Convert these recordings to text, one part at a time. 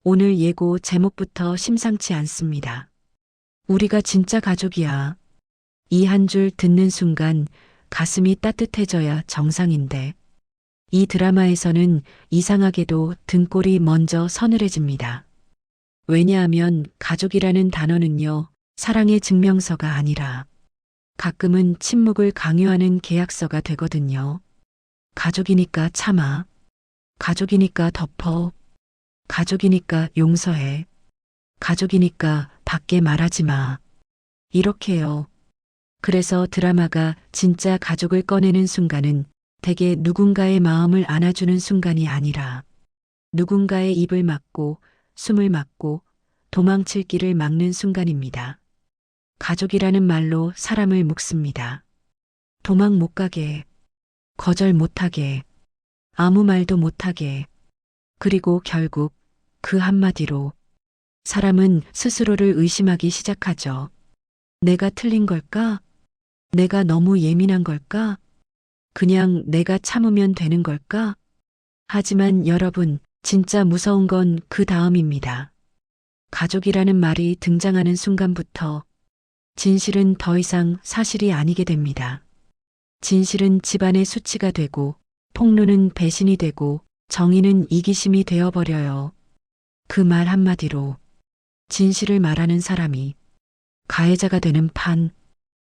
오늘 예고 제목부터 심상치 않습니다. 우리가 진짜 가족이야. 이 한 줄 듣는 순간 가슴이 따뜻해져야 정상인데 이 드라마에서는 이상하게도 등골이 먼저 서늘해집니다. 왜냐하면 가족이라는 단어는요, 사랑의 증명서가 아니라 가끔은 침묵을 강요하는 계약서가 되거든요. 가족이니까 참아. 가족이니까 덮어. 가족이니까 용서해. 가족이니까 밖에 말하지 마. 이렇게요. 그래서 드라마가 진짜 가족을 꺼내는 순간은 대개 누군가의 마음을 안아주는 순간이 아니라 누군가의 입을 막고 숨을 막고 도망칠 길을 막는 순간입니다. 가족이라는 말로 사람을 묶습니다. 도망 못 가게, 거절 못 하게, 아무 말도 못 하게, 그리고 결국 그 한마디로 사람은 스스로를 의심하기 시작하죠. 내가 틀린 걸까? 내가 너무 예민한 걸까? 그냥 내가 참으면 되는 걸까? 하지만 여러분, 진짜 무서운 건 그 다음입니다. 가족이라는 말이 등장하는 순간부터 진실은 더 이상 사실이 아니게 됩니다. 진실은 집안의 수치가 되고, 폭로는 배신이 되고, 정의는 이기심이 되어버려요. 그 말 한마디로 진실을 말하는 사람이 가해자가 되는 판.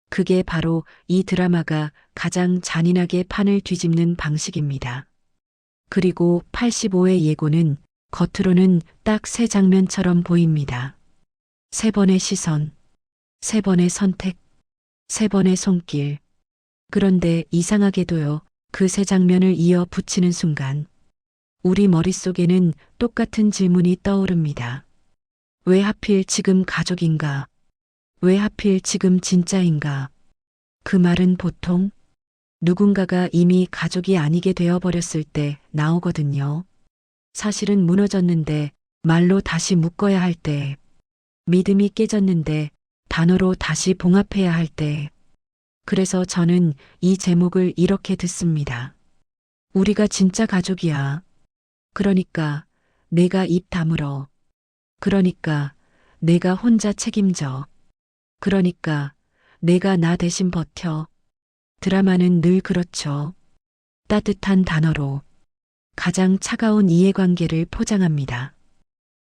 그게 바로 이 드라마가 가장 잔인하게 판을 뒤집는 방식입니다. 그리고 85의 예고는 겉으로는 딱 세 장면처럼 보입니다. 세 번의 시선, 세 번의 선택, 세 번의 손길. 그런데 이상하게도요, 그 세 장면을 이어 붙이는 순간 우리 머릿속에는 똑같은 질문이 떠오릅니다. 왜 하필 지금 가족인가? 왜 하필 지금 진짜인가? 그 말은 보통 누군가가 이미 가족이 아니게 되어버렸을 때 나오거든요. 사실은 무너졌는데 말로 다시 묶어야 할 때, 믿음이 깨졌는데 단어로 다시 봉합해야 할 때. 그래서 저는 이 제목을 이렇게 듣습니다. 우리가 진짜 가족이야. 그러니까 내가 입 다물어. 그러니까 내가 혼자 책임져. 그러니까 내가 나 대신 버텨. 드라마는 늘 그렇죠. 따뜻한 단어로 가장 차가운 이해관계를 포장합니다.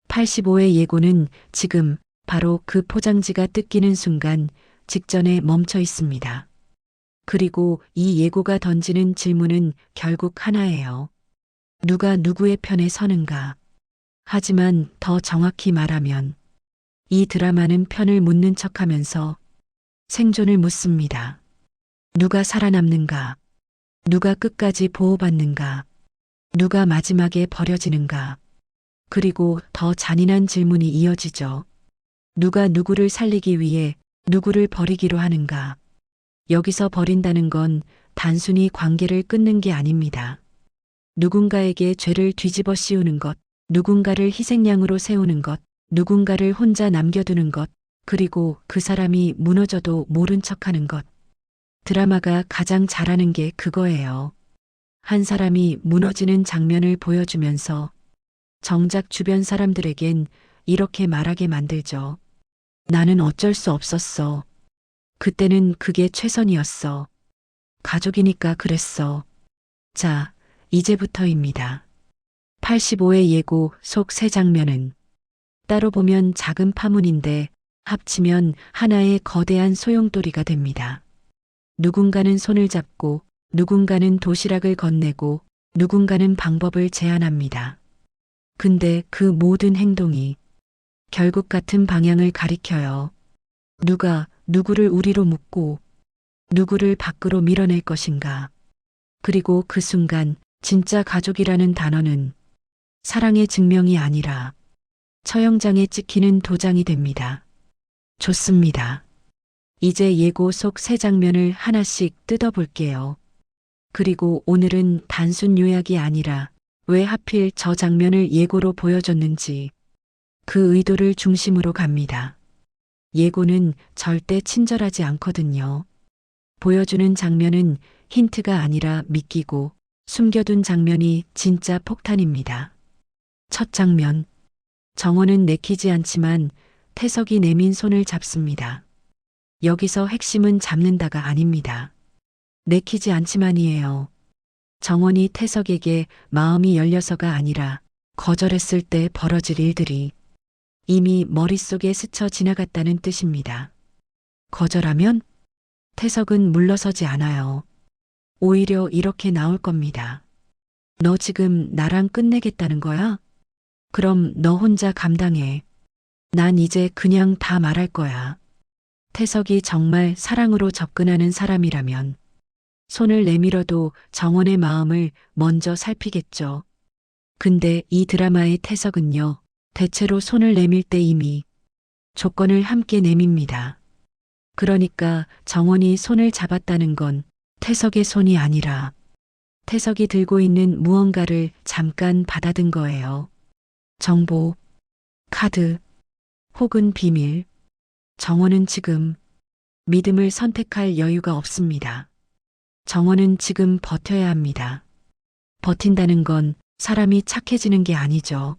85의 예고는 지금 바로 그 포장지가 뜯기는 순간 직전에 멈춰 있습니다. 그리고 이 예고가 던지는 질문은 결국 하나예요. 누가 누구의 편에 서는가? 하지만 더 정확히 말하면 이 드라마는 편을 묻는 척하면서 생존을 묻습니다. 누가 살아남는가? 누가 끝까지 보호받는가? 누가 마지막에 버려지는가? 그리고 더 잔인한 질문이 이어지죠. 누가 누구를 살리기 위해 누구를 버리기로 하는가? 여기서 버린다는 건 단순히 관계를 끊는 게 아닙니다. 누군가에게 죄를 뒤집어 씌우는 것, 누군가를 희생양으로 세우는 것, 누군가를 혼자 남겨두는 것, 그리고 그 사람이 무너져도 모른 척하는 것. 드라마가 가장 잘하는 게 그거예요. 한 사람이 무너지는 장면을 보여주면서 정작 주변 사람들에겐 이렇게 말하게 만들죠. 나는 어쩔 수 없었어. 그때는 그게 최선이었어. 가족이니까 그랬어. 자, 이제부터입니다. 85의 예고 속 세 장면은 따로 보면 작은 파문인데 합치면 하나의 거대한 소용돌이가 됩니다. 누군가는 손을 잡고 누군가는 도시락을 건네고 누군가는 방법을 제안합니다. 근데 그 모든 행동이 결국 같은 방향을 가리켜요. 누가 누구를 우리로 묶고 누구를 밖으로 밀어낼 것인가. 그리고 그 순간 진짜 가족이라는 단어는 사랑의 증명이 아니라 처형장에 찍히는 도장이 됩니다. 좋습니다. 이제 예고 속 세 장면을 하나씩 뜯어볼게요. 그리고 오늘은 단순 요약이 아니라 왜 하필 저 장면을 예고로 보여줬는지 그 의도를 중심으로 갑니다. 예고는 절대 친절하지 않거든요. 보여주는 장면은 힌트가 아니라 믿기고 숨겨둔 장면이 진짜 폭탄입니다. 첫 장면. 정원은 내키지 않지만 태석이 내민 손을 잡습니다. 여기서 핵심은 잡는다가 아닙니다. 내키지 않지만이에요. 정원이 태석에게 마음이 열려서가 아니라 거절했을 때 벌어질 일들이 이미 머릿속에 스쳐 지나갔다는 뜻입니다. 거절하면 태석은 물러서지 않아요. 오히려 이렇게 나올 겁니다. 너 지금 나랑 끝내겠다는 거야? 그럼 너 혼자 감당해. 난 이제 그냥 다 말할 거야. 태석이 정말 사랑으로 접근하는 사람이라면 손을 내밀어도 정원의 마음을 먼저 살피겠죠. 근데 이 드라마의 태석은요, 대체로 손을 내밀 때 이미 조건을 함께 내밉니다. 그러니까 정원이 손을 잡았다는 건 태석의 손이 아니라 태석이 들고 있는 무언가를 잠깐 받아든 거예요. 정보, 카드, 혹은 비밀. 정원은 지금 믿음을 선택할 여유가 없습니다. 정원은 지금 버텨야 합니다. 버틴다는 건 사람이 착해지는 게 아니죠.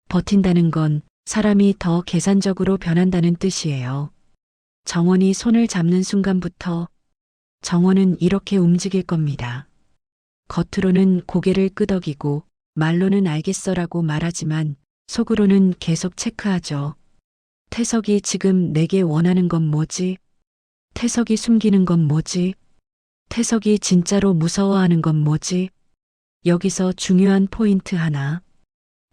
버틴다는 건 사람이 더 계산적으로 변한다는 뜻이에요. 정원이 손을 잡는 순간부터 정원은 이렇게 움직일 겁니다. 겉으로는 고개를 끄덕이고 말로는 알겠어라고 말하지만 속으로는 계속 체크하죠. 태석이 지금 내게 원하는 건 뭐지? 태석이 숨기는 건 뭐지? 태석이 진짜로 무서워하는 건 뭐지? 여기서 중요한 포인트 하나.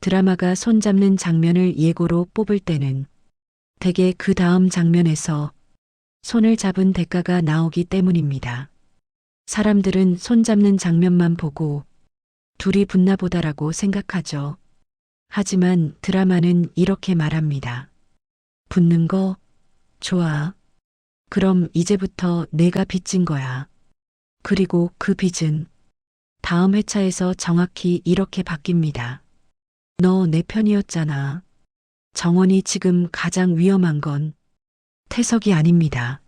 드라마가 손잡는 장면을 예고로 뽑을 때는 대개 그 다음 장면에서 손을 잡은 대가가 나오기 때문입니다. 사람들은 손잡는 장면만 보고 둘이 붙나 보다라고 생각하죠. 하지만 드라마는 이렇게 말합니다. 붙는 거? 좋아. 그럼 이제부터 내가 빚진 거야. 그리고 그 빚은 다음 회차에서 정확히 이렇게 바뀝니다. 너 내 편이었잖아. 정원이 지금 가장 위험한 건 태석이 아닙니다.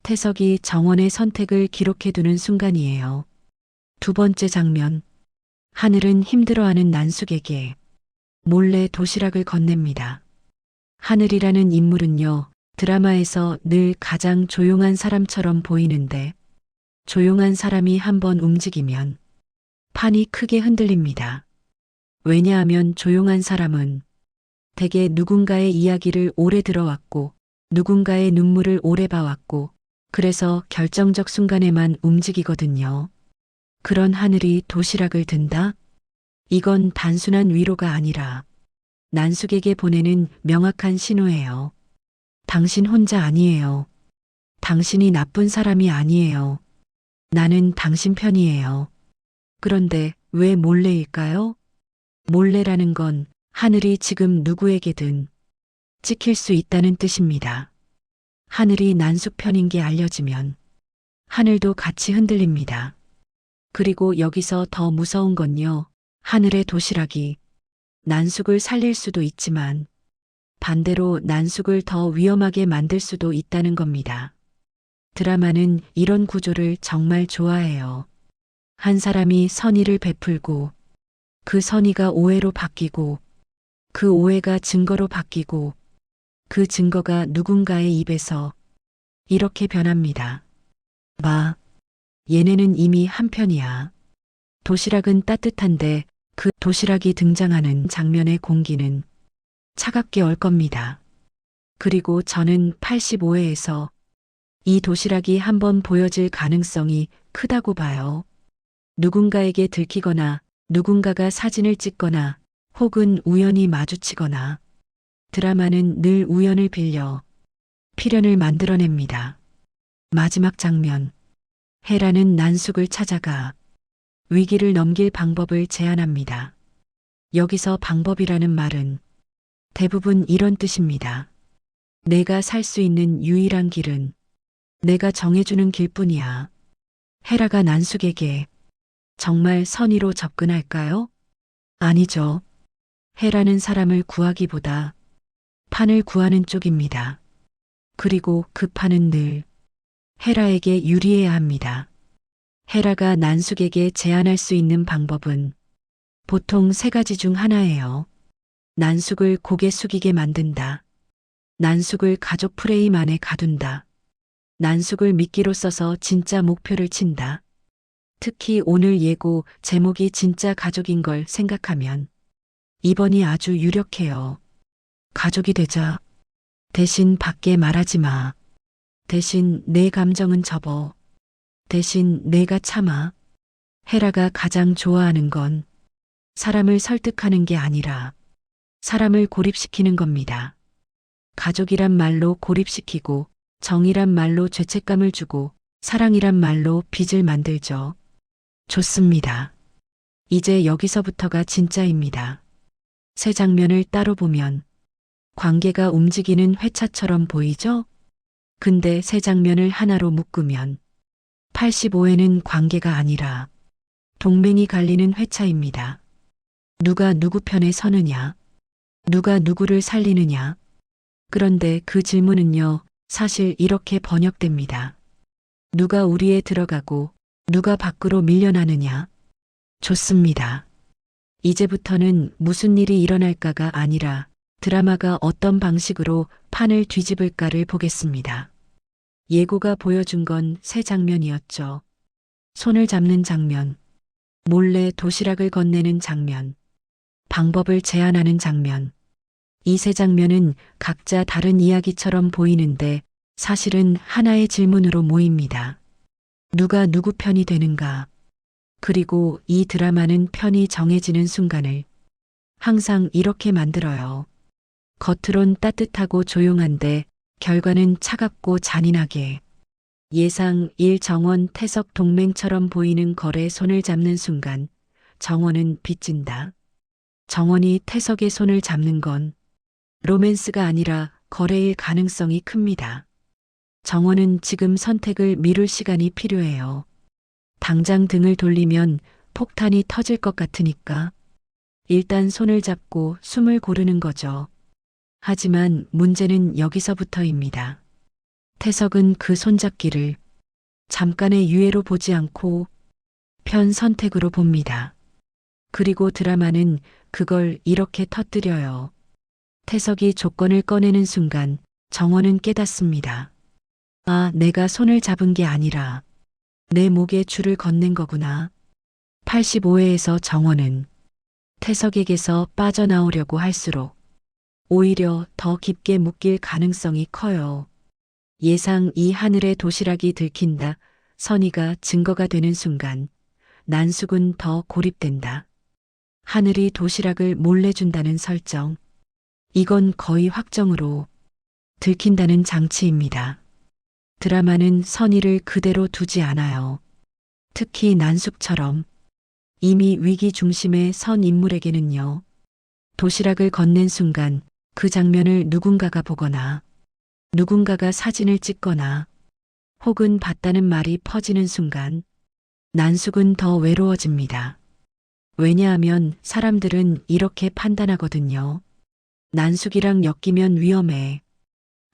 태석이 정원의 선택을 기록해두는 순간이에요. 두 번째 장면. 하늘은 힘들어하는 난숙에게 몰래 도시락을 건넵니다. 하늘이라는 인물은요, 드라마에서 늘 가장 조용한 사람처럼 보이는데 조용한 사람이 한번 움직이면 판이 크게 흔들립니다. 왜냐하면 조용한 사람은 대개 누군가의 이야기를 오래 들어왔고 누군가의 눈물을 오래 봐왔고 그래서 결정적 순간에만 움직이거든요. 그런 하늘이 도시락을 든다? 이건 단순한 위로가 아니라 난숙에게 보내는 명확한 신호예요. 당신 혼자 아니에요. 당신이 나쁜 사람이 아니에요. 나는 당신 편이에요. 그런데 왜 몰래일까요? 몰래라는 건 하늘이 지금 누구에게든 찍힐 수 있다는 뜻입니다. 하늘이 난숙 편인 게 알려지면 하늘도 같이 흔들립니다. 그리고 여기서 더 무서운 건요. 하늘의 도시락이 난숙을 살릴 수도 있지만 반대로 난숙을 더 위험하게 만들 수도 있다는 겁니다. 드라마는 이런 구조를 정말 좋아해요. 한 사람이 선의를 베풀고 그 선의가 오해로 바뀌고 그 오해가 증거로 바뀌고 그 증거가 누군가의 입에서 이렇게 변합니다. 봐, 얘네는 이미 한편이야. 도시락은 따뜻한데 그 도시락이 등장하는 장면의 공기는 차갑게 얼 겁니다. 그리고 저는 85회에서 이 도시락이 한번 보여질 가능성이 크다고 봐요. 누군가에게 들키거나 누군가가 사진을 찍거나 혹은 우연히 마주치거나 드라마는 늘 우연을 빌려 필연을 만들어냅니다. 마지막 장면. 헤라는 난숙을 찾아가 위기를 넘길 방법을 제안합니다. 여기서 방법이라는 말은 대부분 이런 뜻입니다. 내가 살 수 있는 유일한 길은 내가 정해주는 길뿐이야. 헤라가 난숙에게 정말 선의로 접근할까요? 아니죠. 헤라는 사람을 구하기보다 판을 구하는 쪽입니다. 그리고 그 판은 늘 헤라에게 유리해야 합니다. 헤라가 난숙에게 제안할 수 있는 방법은 보통 세 가지 중 하나예요. 난숙을 고개 숙이게 만든다. 난숙을 가족 프레임 안에 가둔다. 난숙을 미끼로 써서 진짜 목표를 친다. 특히 오늘 예고 제목이 진짜 가족인 걸 생각하면 이번이 아주 유력해요. 가족이 되자. 대신 밖에 말하지 마. 대신 내 감정은 접어. 대신 내가 참아. 헤라가 가장 좋아하는 건 사람을 설득하는 게 아니라 사람을 고립시키는 겁니다. 가족이란 말로 고립시키고 정이란 말로 죄책감을 주고 사랑이란 말로 빚을 만들죠. 좋습니다. 이제 여기서부터가 진짜입니다. 새 장면을 따로 보면 관계가 움직이는 회차처럼 보이죠? 근데 새 장면을 하나로 묶으면 85회는 관계가 아니라 동맹이 갈리는 회차입니다. 누가 누구 편에 서느냐? 누가 누구를 살리느냐? 그런데 그 질문은요, 사실 이렇게 번역됩니다. 누가 우리에 들어가고 누가 밖으로 밀려나느냐? 좋습니다. 이제부터는 무슨 일이 일어날까가 아니라 드라마가 어떤 방식으로 판을 뒤집을까를 보겠습니다. 예고가 보여준 건 새 장면이었죠. 손을 잡는 장면, 몰래 도시락을 건네는 장면, 방법을 제안하는 장면. 이 세 장면은 각자 다른 이야기처럼 보이는데 사실은 하나의 질문으로 모입니다. 누가 누구 편이 되는가? 그리고 이 드라마는 편이 정해지는 순간을 항상 이렇게 만들어요. 겉으론 따뜻하고 조용한데 결과는 차갑고 잔인하게. 예상 1 정원 태석 동맹처럼 보이는 거래 손을 잡는 순간 정원은 빚진다. 정원이 태석의 손을 잡는 건 로맨스가 아니라 거래일 가능성이 큽니다. 정원은 지금 선택을 미룰 시간이 필요해요. 당장 등을 돌리면 폭탄이 터질 것 같으니까 일단 손을 잡고 숨을 고르는 거죠. 하지만 문제는 여기서부터입니다. 태석은 그 손잡기를 잠깐의 유예로 보지 않고 편 선택으로 봅니다. 그리고 드라마는 그걸 이렇게 터뜨려요. 태석이 조건을 꺼내는 순간 정원은 깨닫습니다. 아, 내가 손을 잡은 게 아니라 내 목에 줄을 건넨 거구나. 85회에서 정원은 태석에게서 빠져나오려고 할수록 오히려 더 깊게 묶일 가능성이 커요. 예상 이 하늘의 도시락이 들킨다. 선의가 증거가 되는 순간 난숙은 더 고립된다. 하늘이 도시락을 몰래 준다는 설정. 이건 거의 확정으로 들킨다는 장치입니다. 드라마는 선의를 그대로 두지 않아요. 특히 난숙처럼 이미 위기 중심의 선 인물에게는요. 도시락을 건넨 순간 그 장면을 누군가가 보거나 누군가가 사진을 찍거나 혹은 봤다는 말이 퍼지는 순간 난숙은 더 외로워집니다. 왜냐하면 사람들은 이렇게 판단하거든요. 난숙이랑 엮이면 위험해.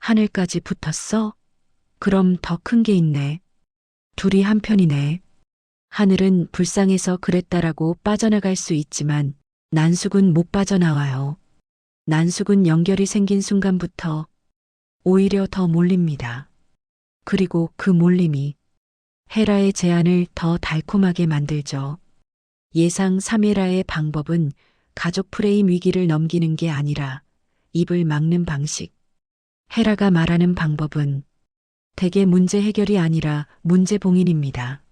하늘까지 붙었어? 그럼 더 큰 게 있네. 둘이 한편이네. 하늘은 불쌍해서 그랬다라고 빠져나갈 수 있지만 난숙은 못 빠져나와요. 난숙은 연결이 생긴 순간부터 오히려 더 몰립니다. 그리고 그 몰림이 헤라의 제안을 더 달콤하게 만들죠. 예상 3헤라의 방법은 가족 프레임 위기를 넘기는 게 아니라 입을 막는 방식. 헤라가 말하는 방법은 대개 문제 해결이 아니라 문제 봉인입니다.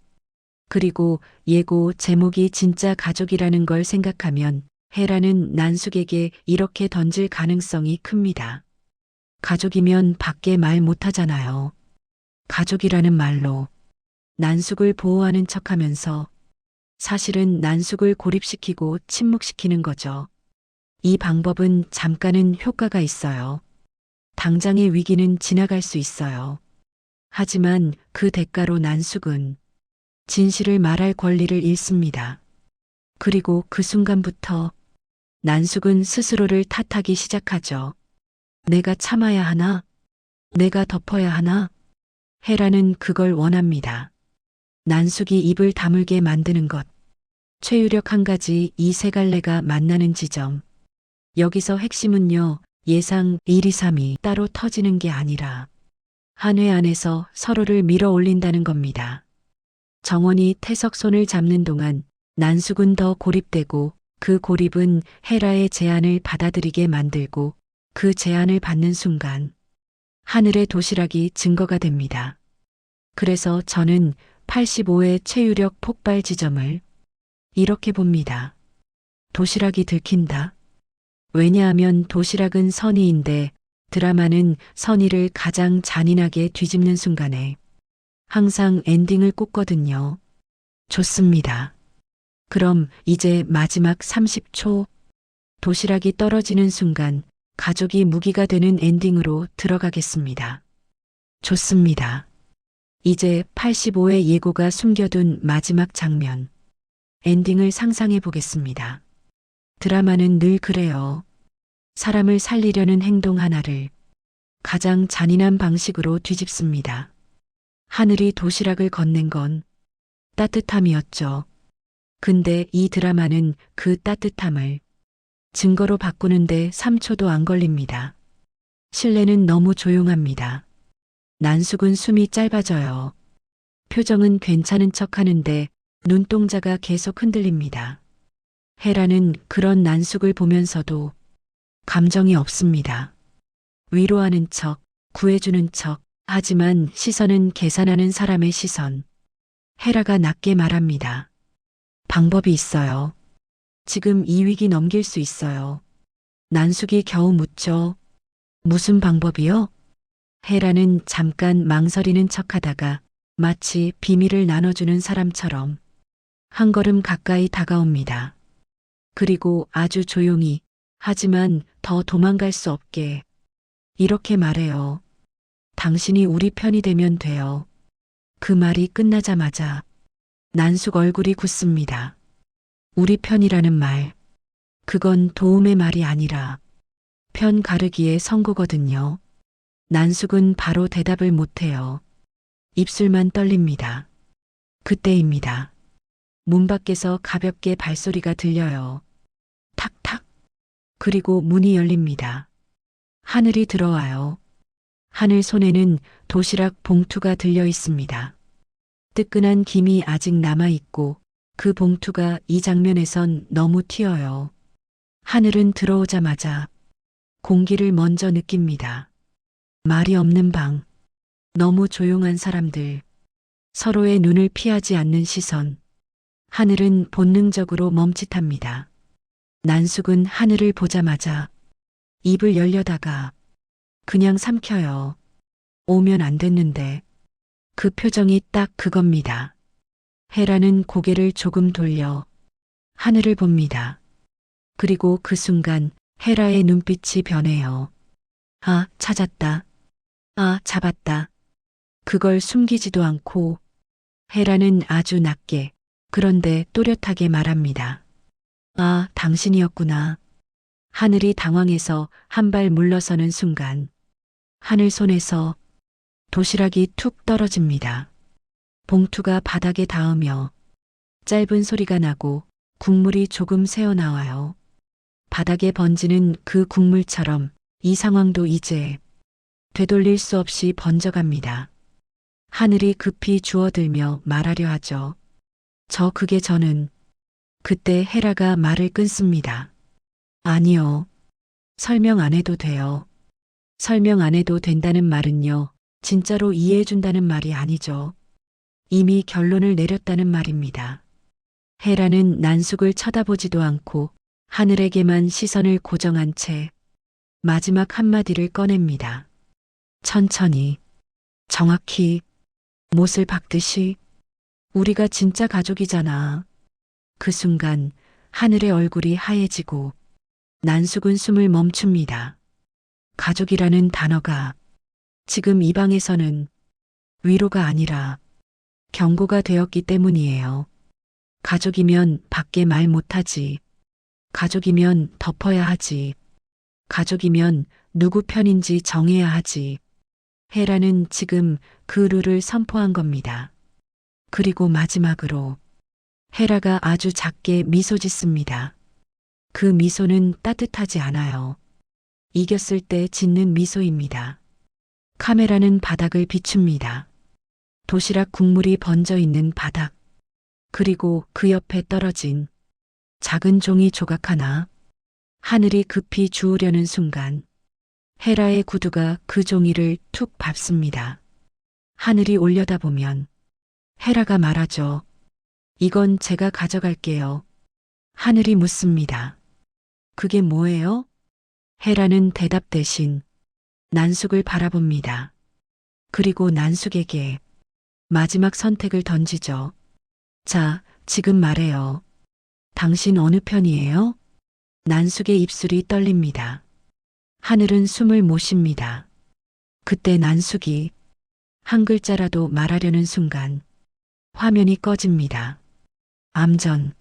그리고 예고 제목이 진짜 가족이라는 걸 생각하면 헤라는 난숙에게 이렇게 던질 가능성이 큽니다. 가족이면 밖에 말 못하잖아요. 가족이라는 말로 난숙을 보호하는 척하면서 사실은 난숙을 고립시키고 침묵시키는 거죠. 이 방법은 잠깐은 효과가 있어요. 당장의 위기는 지나갈 수 있어요. 하지만 그 대가로 난숙은 진실을 말할 권리를 잃습니다. 그리고 그 순간부터 난숙은 스스로를 탓하기 시작하죠. 내가 참아야 하나? 내가 덮어야 하나? 헤라는 그걸 원합니다. 난숙이 입을 다물게 만드는 것. 최유력 한 가지 이 세 갈래가 만나는 지점. 여기서 핵심은요, 예상 1, 2, 3이 따로 터지는 게 아니라 한 회 안에서 서로를 밀어 올린다는 겁니다. 정원이 태석 손을 잡는 동안 난숙은 더 고립되고 그 고립은 헤라의 제안을 받아들이게 만들고 그 제안을 받는 순간 하늘의 도시락이 증거가 됩니다. 그래서 저는 85의 최유력 폭발 지점을 이렇게 봅니다. 도시락이 들킨다. 왜냐하면 도시락은 선의인데 드라마는 선의를 가장 잔인하게 뒤집는 순간에 항상 엔딩을 꽂거든요. 좋습니다. 그럼 이제 마지막 30초. 도시락이 떨어지는 순간 가족이 무기가 되는 엔딩으로 들어가겠습니다. 좋습니다. 이제 85의 예고가 숨겨둔 마지막 장면. 엔딩을 상상해 보겠습니다. 드라마는 늘 그래요. 사람을 살리려는 행동 하나를 가장 잔인한 방식으로 뒤집습니다. 하늘이 도시락을 건넨 건 따뜻함이었죠. 근데 이 드라마는 그 따뜻함을 증거로 바꾸는데 3초도 안 걸립니다. 실내는 너무 조용합니다. 난숙은 숨이 짧아져요. 표정은 괜찮은 척 하는데 눈동자가 계속 흔들립니다. 헤라는 그런 난숙을 보면서도 감정이 없습니다. 위로하는 척, 구해주는 척, 하지만 시선은 계산하는 사람의 시선. 헤라가 낮게 말합니다. 방법이 있어요. 지금 이 위기 넘길 수 있어요. 난숙이 겨우 묻죠. 무슨 방법이요? 헤라는 잠깐 망설이는 척하다가 마치 비밀을 나눠주는 사람처럼 한 걸음 가까이 다가옵니다. 그리고 아주 조용히, 하지만 더 도망갈 수 없게 이렇게 말해요. 당신이 우리 편이 되면 돼요. 그 말이 끝나자마자 난숙 얼굴이 굳습니다. 우리 편이라는 말, 그건 도움의 말이 아니라 편 가르기의 선고거든요. 난숙은 바로 대답을 못해요. 입술만 떨립니다. 그때입니다. 문 밖에서 가볍게 발소리가 들려요. 탁탁. 그리고 문이 열립니다. 하늘이 들어와요. 하늘 손에는 도시락 봉투가 들려 있습니다. 뜨끈한 김이 아직 남아있고 그 봉투가 이 장면에선 너무 튀어요. 하늘은 들어오자마자 공기를 먼저 느낍니다. 말이 없는 방, 너무 조용한 사람들, 서로의 눈을 피하지 않는 시선. 하늘은 본능적으로 멈칫합니다. 난숙은 하늘을 보자마자 입을 열려다가 그냥 삼켜요. 오면 안 됐는데. 그 표정이 딱 그겁니다. 헤라는 고개를 조금 돌려 하늘을 봅니다. 그리고 그 순간 헤라의 눈빛이 변해요. 아, 찾았다. 아, 잡았다. 그걸 숨기지도 않고 헤라는 아주 낮게 그런데 또렷하게 말합니다. 아, 당신이었구나. 하늘이 당황해서 한 발 물러서는 순간 하늘 손에서 도시락이 툭 떨어집니다. 봉투가 바닥에 닿으며 짧은 소리가 나고 국물이 조금 새어나와요. 바닥에 번지는 그 국물처럼 이 상황도 이제 되돌릴 수 없이 번져갑니다. 하늘이 급히 주워들며 말하려 하죠. 그게 저는. 그때 헤라가 말을 끊습니다. 아니요. 설명 안 해도 돼요. 설명 안 해도 된다는 말은요. 진짜로 이해해준다는 말이 아니죠. 이미 결론을 내렸다는 말입니다. 헤라는 난숙을 쳐다보지도 않고 하늘에게만 시선을 고정한 채 마지막 한마디를 꺼냅니다. 천천히, 정확히, 못을 박듯이. 우리가 진짜 가족이잖아. 그 순간 하늘의 얼굴이 하얘지고 난숙은 숨을 멈춥니다. 가족이라는 단어가 지금 이 방에서는 위로가 아니라 경고가 되었기 때문이에요. 가족이면 밖에 말 못하지. 가족이면 덮어야 하지. 가족이면 누구 편인지 정해야 하지. 헤라는 지금 그 룰을 선포한 겁니다. 그리고 마지막으로 헤라가 아주 작게 미소 짓습니다. 그 미소는 따뜻하지 않아요. 이겼을 때 짓는 미소입니다. 카메라는 바닥을 비춥니다. 도시락 국물이 번져 있는 바닥. 그리고 그 옆에 떨어진 작은 종이 조각 하나. 하늘이 급히 주우려는 순간 헤라의 구두가 그 종이를 툭 밟습니다. 하늘이 올려다보면 헤라가 말하죠. 이건 제가 가져갈게요. 하늘이 묻습니다. 그게 뭐예요? 헤라는 대답 대신 난숙을 바라봅니다. 그리고 난숙에게 마지막 선택을 던지죠. 자, 지금 말해요. 당신 어느 편이에요? 난숙의 입술이 떨립니다. 하늘은 숨을 못 쉽니다. 그때 난숙이 한 글자라도 말하려는 순간 화면이 꺼집니다. 암전.